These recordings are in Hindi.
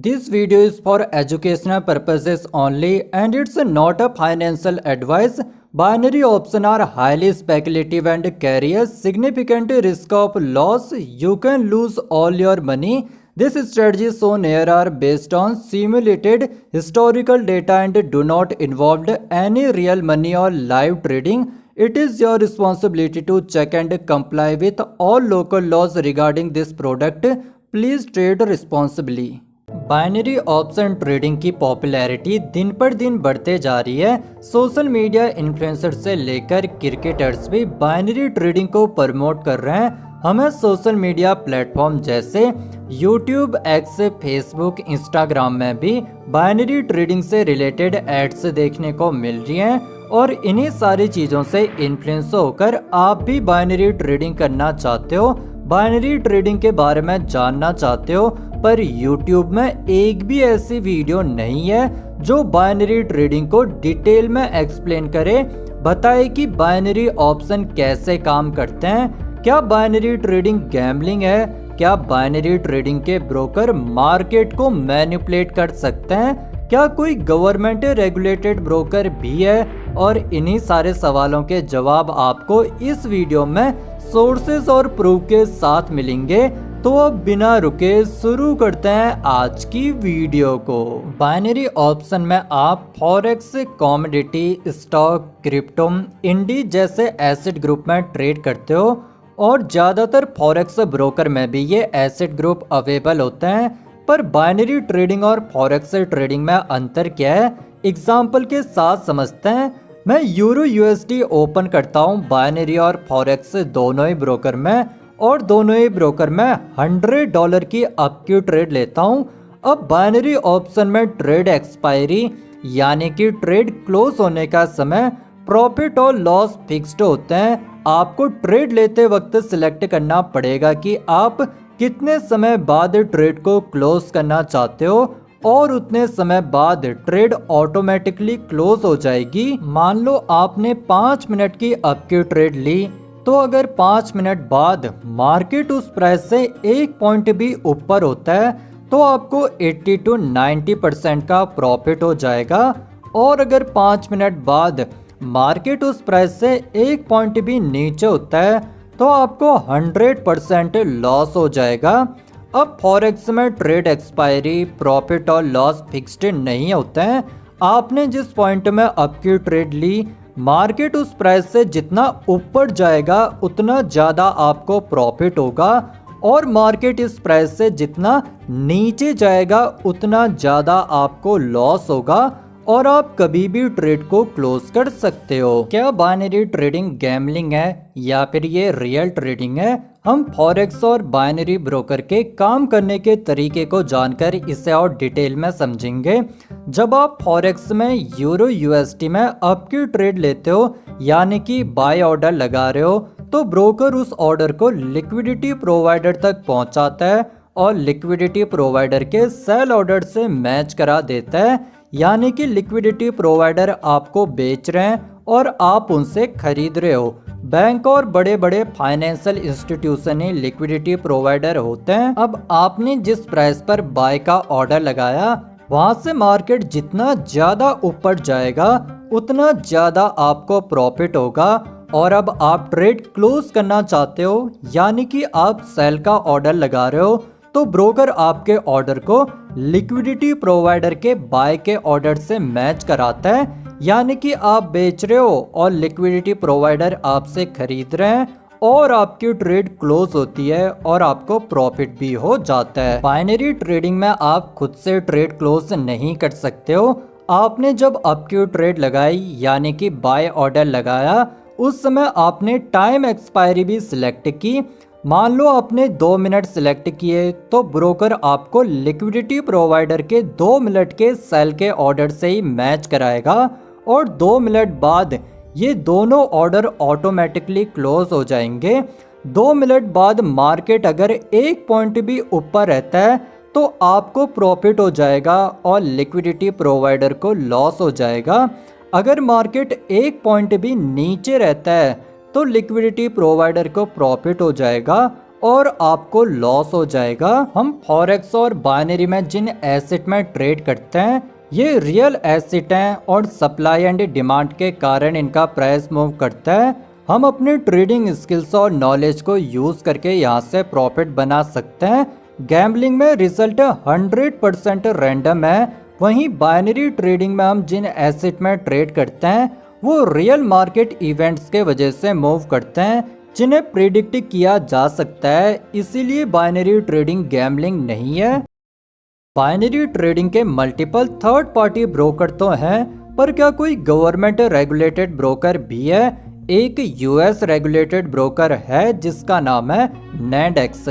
This video is for educational purposes only and it's not a financial advice. Binary options are highly speculative and carry a significant risk of loss. You can lose all your money. These strategies shown here are based on simulated historical data and do not involve any real money or live trading. It is your responsibility to check and comply with all local laws regarding this product. Please trade responsibly. Binary option trading की पॉपुलैरिटी दिन पर दिन बढ़ते जा रही है। सोशल मीडिया इन्फ्लुएंसर से लेकर क्रिकेटर्स भी बाइनरी ट्रेडिंग को प्रमोट कर रहे हैं। हमें सोशल मीडिया प्लेटफॉर्म जैसे यूट्यूब, एक्स, फेसबुक, इंस्टाग्राम में भी बाइनरी ट्रेडिंग से रिलेटेड एड्स देखने को मिल रही हैं और इन्हीं सारी चीज़ों से इन्फ्लुएंस होकर आप भी बाइनरी ट्रेडिंग करना चाहते हो, बाइनरी ट्रेडिंग के बारे में जानना चाहते हो, पर YouTube में एक भी ऐसी वीडियो नहीं है जो बाइनरी ट्रेडिंग को डिटेल में एक्सप्लेन करे, बताए कि बाइनरी ऑप्शन कैसे काम करते हैं, क्या बाइनरी ट्रेडिंग गैम्बलिंग है, क्या बाइनरी ट्रेडिंग के ब्रोकर मार्केट को मैनिपुलेट कर सकते हैं, क्या कोई गवर्नमेंट रेगुलेटेड ब्रोकर भी है। और इन्हीं सारे सवालों के जवाब आपको इस वीडियो में सोर्सेस और प्रूफ के साथ मिलेंगे। तो अब बिना रुके शुरू करते हैं आज की वीडियो को। बाइनरी ऑप्शन में आप फॉरेक्स, कमोडिटी, स्टॉक, क्रिप्टो, इंडी जैसे एसेट ग्रुप में ट्रेड करते हो और ज़्यादातर फॉरेक्स ब्रोकर में भी ये एसेट ग्रुप अवेलेबल होते हैं। पर बाइनरी ट्रेडिंग और फॉरेक्स ट्रेडिंग में अंतर क्या है, एग्जाम्पल के साथ समझते हैं। मैं यूरो यूएसडी ओपन करता हूँ बाइनरी और फॉरेक्स दोनों ही ब्रोकर में और दोनों ही ब्रोकर में $100 की अप की ट्रेड लेता हूं। अब बाइनरी ऑप्शन में ट्रेड एक्सपायरी यानी कि ट्रेड क्लोज होने का समय, प्रॉफिट और लॉस फिक्स्ड होते हैं। आपको ट्रेड लेते वक्त सिलेक्ट करना पड़ेगा कि आप कितने समय बाद ट्रेड को क्लोज करना चाहते हो और उतने समय बाद ट्रेड ऑटोमेटिकली क्लोज हो जाएगी। मान लो आपने 5 मिनट की अप की ट्रेड ली, तो अगर 5 मिनट बाद मार्केट उस प्राइस से 1 पॉइंट भी ऊपर होता है तो आपको 80 to 90% का प्रॉफिट हो जाएगा। और अगर 5 मिनट बाद मार्केट उस प्राइस से 1 पॉइंट भी नीचे होता है तो आपको 100% लॉस हो जाएगा। अब फॉरेक्स में ट्रेड एक्सपायरी, प्रॉफिट और लॉस फिक्स्ड नहीं होते हैं। आपने जिस पॉइंट में अप की ट्रेड ली, मार्केट उस प्राइस से जितना ऊपर जाएगा उतना ज़्यादा आपको प्रॉफिट होगा और मार्केट इस प्राइस से जितना नीचे जाएगा उतना ज़्यादा आपको लॉस होगा और आप कभी भी ट्रेड को क्लोज कर सकते हो। क्या बाइनरी ट्रेडिंग गैम्बलिंग है या फिर ये रियल ट्रेडिंग है? हम फॉरेक्स और बाइनरी ब्रोकर के काम करने के तरीके को जानकर इसे और डिटेल में समझेंगे। जब आप फॉरेक्स में यूरो यूएसडी में अप की ट्रेड लेते हो यानी कि बाय ऑर्डर लगा रहे हो, तो ब्रोकर उस ऑर्डर को लिक्विडिटी प्रोवाइडर तक पहुंचाता है और लिक्विडिटी प्रोवाइडर के सेल ऑर्डर से मैच करा देता है। यानी कि लिक्विडिटी प्रोवाइडर आपको बेच रहे हैं और आप उनसे खरीद रहे हो। बैंक और बड़े बड़े फाइनेंशियल इंस्टीट्यूशन ही लिक्विडिटी प्रोवाइडर होते हैं। अब आपने जिस प्राइस पर बाय का ऑर्डर लगाया, वहां से मार्केट जितना ज्यादा ऊपर जाएगा उतना ज्यादा आपको प्रॉफिट होगा। और अब आप ट्रेड क्लोज करना चाहते हो यानी कि आप सेल का ऑर्डर लगा रहे हो, तो ब्रोकर आपके ऑर्डर को लिक्विडिटी प्रोवाइडर के बाय के ऑर्डर से मैच कराता है। यानी कि आप बेच रहे हो और लिक्विडिटी प्रोवाइडर आपसे खरीद रहे हैं और आपकी ट्रेड क्लोज होती है और आपको प्रॉफिट भी हो जाता है। बाइनरी ट्रेडिंग में आप खुद से ट्रेड क्लोज नहीं कर सकते हो। आपने जब अप की ट्रेड लगाई यानी कि बाय ऑर्डर लगाया, उस समय आपने टाइम एक्सपायरी भी सिलेक्ट की। मान लो आपने 2 मिनट सिलेक्ट किए तो ब्रोकर आपको लिक्विडिटी प्रोवाइडर के 2 मिनट के सेल के ऑर्डर से ही मैच कराएगा और 2 मिनट बाद ये दोनों ऑर्डर ऑटोमेटिकली क्लोज हो जाएंगे। 2 मिनट बाद मार्केट अगर 1 पॉइंट भी ऊपर रहता है तो आपको प्रॉफिट हो जाएगा और लिक्विडिटी प्रोवाइडर को लॉस हो जाएगा। अगर मार्केट 1 पॉइंट भी नीचे रहता है तो लिक्विडिटी प्रोवाइडर को प्रॉफिट हो जाएगा और आपको लॉस हो जाएगा। हम फॉरेक्स और बाइनरी में जिन एसेट में ट्रेड करते हैं ये रियल एसेट हैं और सप्लाई एंड डिमांड के कारण इनका प्राइस मूव करता है। हम अपने ट्रेडिंग स्किल्स और नॉलेज को यूज करके यहाँ से प्रॉफिट बना सकते हैं। गैम्बलिंग में रिजल्ट 100% रैंडम है, वहीं बाइनरी ट्रेडिंग में हम जिन एसेट में ट्रेड करते हैं वो रियल मार्केट इवेंट्स के वजह से मूव करते हैं जिन्हें प्रिडिक्ट किया जा सकता है, इसीलिए बाइनरी ट्रेडिंग गैम्बलिंग नहीं है। बाइनरी ट्रेडिंग के मल्टीपल थर्ड पार्टी ब्रोकर तो हैं, पर क्या कोई गवर्नमेंट रेगुलेटेड ब्रोकर भी है? एक यूएस रेगुलेटेड ब्रोकर है जिसका नाम है नेडेक्स।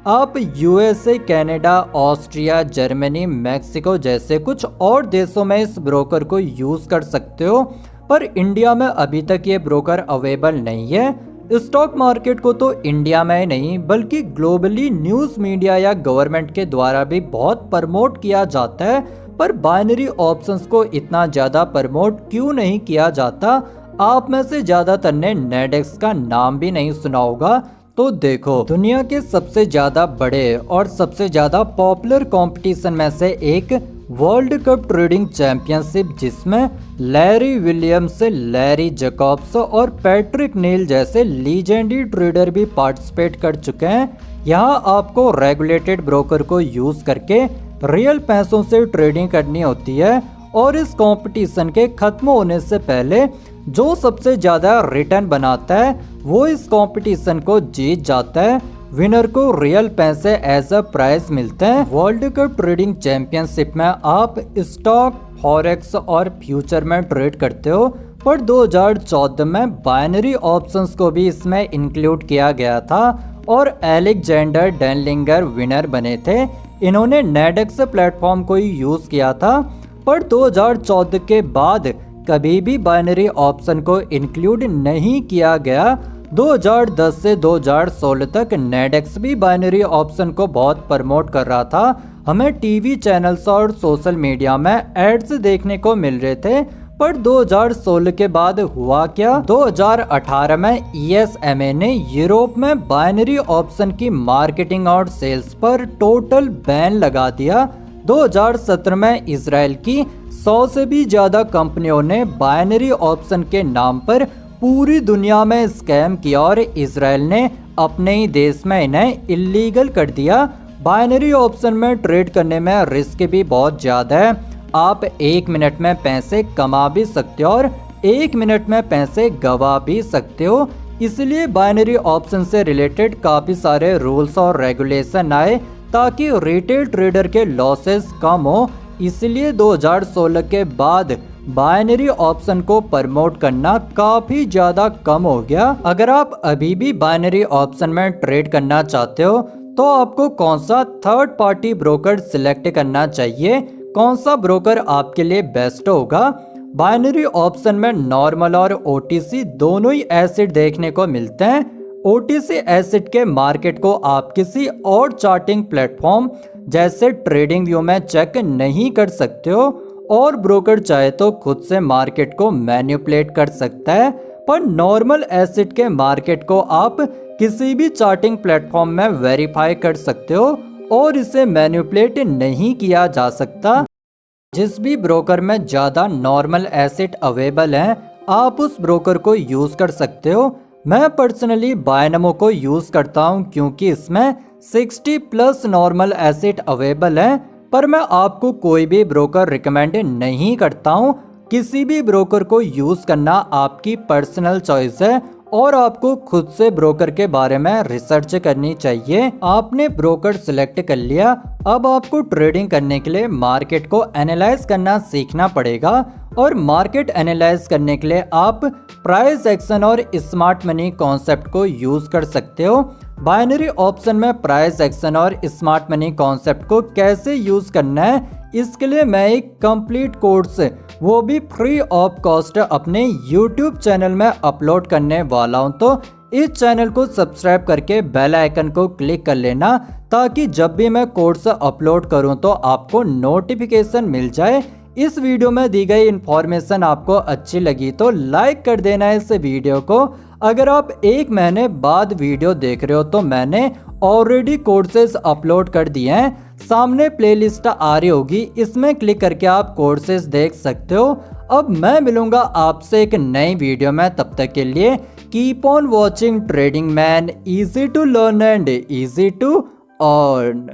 आप USA, Canada, Austria, Germany, Mexico जैसे कुछ और देशों में इस ब्रोकर को यूज कर सकते हो, पर इंडिया में अभी तक ये ब्रोकर अवेलेबल नहीं है। स्टॉक मार्केट को तो इंडिया में ही नहीं बल्कि ग्लोबली न्यूज़ मीडिया या गवर्नमेंट के द्वारा भी बहुत प्रमोट किया जाता है, पर बाइनरी ऑप्शंस को इतना ज़्यादा प्रमोट क्यों नहीं किया जाता? आप में से ज़्यादातर ने नेडेक्स का नाम भी नहीं सुना होगा। तो देखो, दुनिया के सबसे ज़्यादा बड़े और सबसे ज़्यादा पॉपुलर कंपटीशन में से एक वर्ल्ड कप ट्रेडिंग चैंपियनशिप, जिसमें लैरी विलियम्स, लैरी जैकब्स और पैट्रिक नील जैसे लीजेंडरी ट्रेडर भी पार्टिसिपेट कर चुके हैं। यहाँ आपको रेगुलेटेड ब्रोकर को यूज करके रियल पैसों से ट्रेडिंग करनी होती है और इस कंपटीशन के खत्म होने से पहले जो सबसे ज्यादा रिटर्न बनाता है वो इस कंपटीशन को जीत जाता है। विनर को रियल पैसे एज अ प्राइज मिलते हैं। वर्ल्ड कप ट्रेडिंग चैंपियनशिप में आप स्टॉक, फॉरेक्स और फ्यूचर में ट्रेड करते हो, पर 2014 में बाइनरी ऑप्शंस को भी इसमें इंक्लूड किया गया था और अलेक्जेंडर डेनलिंगर विनर बने थे। इन्होंने नेडेक्स प्लेटफॉर्म को ही यूज किया था, पर 2014 के बाद कभी भी बाइनरी ऑप्शन को इंक्लूड नहीं किया गया। 2010 से 2016 तक नेडेक्स भी बाइनरी ऑप्शन को बहुत प्रमोट कर रहा था। हमें टीवी चैनल्स और सोशल मीडिया में एड्स देखने को मिल रहे थे, पर 2016 के बाद हुआ क्या? 2018 में ESMA ने यूरोप में बाइनरी ऑप्शन की मार्केटिंग और सेल्स पर टोटल बैन लगा दिया। 2017 में इजराइल की 100 से भी ज्यादा कंपनियों ने बाइनरी ऑप्शन के नाम पर पूरी दुनिया में स्कैम किया और इजराइल ने अपने ही देश में इन्हें इलीगल कर दिया। बाइनरी ऑप्शन में ट्रेड करने में रिस्क भी बहुत ज़्यादा है। आप 1 मिनट में पैसे कमा भी सकते हो और 1 मिनट में पैसे गवा भी सकते हो। इसलिए बाइनरी ऑप्शन से रिलेटेड काफ़ी सारे रूल्स और रेगुलेशन आए ताकि रिटेल ट्रेडर के लॉसेस कम हो। इसलिए 2016 के बाद बाइनरी ऑप्शन को प्रमोट करना काफी ज्यादा कम हो गया। अगर आप अभी भी बाइनरी ऑप्शन में ट्रेड करना चाहते हो तो आपको कौन सा थर्ड पार्टी ब्रोकर सिलेक्ट करना चाहिए, कौन सा ब्रोकर आपके लिए बेस्ट होगा? बाइनरी ऑप्शन में नॉर्मल और OTC दोनों ही एसेट देखने को मिलते हैं। OTC एसेट के मार्केट को आप किसी और चार्टिंग प्लेटफॉर्म जैसे ट्रेडिंग व्यू में चेक नहीं कर सकते हो और ब्रोकर चाहे तो खुद से मार्केट को मैनिपुलेट कर सकता है, पर नॉर्मल एसेट के मार्केट को आप किसी भी चार्टिंग प्लेटफॉर्म में वेरीफाई कर सकते हो और इसे मैनिपुलेट नहीं किया जा सकता। जिस भी ब्रोकर में ज़्यादा नॉर्मल एसेट अवेलेबल हैं आप उस ब्रोकर को यूज़ कर सकते हो। मैं पर्सनली बायनमो को यूज़ करता हूं क्योंकि इसमें 60+ नॉर्मल एसेट अवेलेबल हैं, पर मैं आपको कोई भी ब्रोकर रिकमेंड नहीं करता हूं। किसी भी ब्रोकर को यूज़ करना आपकी पर्सनल चॉइस है और आपको खुद से ब्रोकर के बारे में रिसर्च करनी चाहिए। आपने ब्रोकर सिलेक्ट कर लिया, अब आपको ट्रेडिंग करने के लिए मार्केट को एनालाइज करना सीखना पड़ेगा और मार्केट एनालाइज करने के लिए आप प्राइस एक्शन और स्मार्ट मनी कॉन्सेप्ट को यूज कर सकते हो। बाइनरी ऑप्शन में प्राइस एक्शन और स्मार्ट मनी कॉन्सेप्ट को कैसे यूज करना है इसके लिए मैं एक कंप्लीट कोर्स वो भी फ्री ऑफ कॉस्ट अपने YouTube चैनल में अपलोड करने वाला हूं, तो इस चैनल को सब्सक्राइब करके बेल आइकन को क्लिक कर लेना ताकि जब भी मैं कोर्स अपलोड करूं तो आपको नोटिफिकेशन मिल जाए। इस वीडियो में दी गई इन्फॉर्मेशन आपको अच्छी लगी तो लाइक कर देना इस वीडियो को। अगर आप 1 महीने बाद वीडियो देख रहे हो तो मैंने ऑलरेडी कोर्सेज अपलोड कर दिए हैं। सामने प्लेलिस्ट आ रही होगी, इसमें क्लिक करके आप कोर्सेज देख सकते हो। अब मैं मिलूंगा आपसे एक नई वीडियो में, तब तक के लिए keep on watching trading man, easy to learn and easy to earn.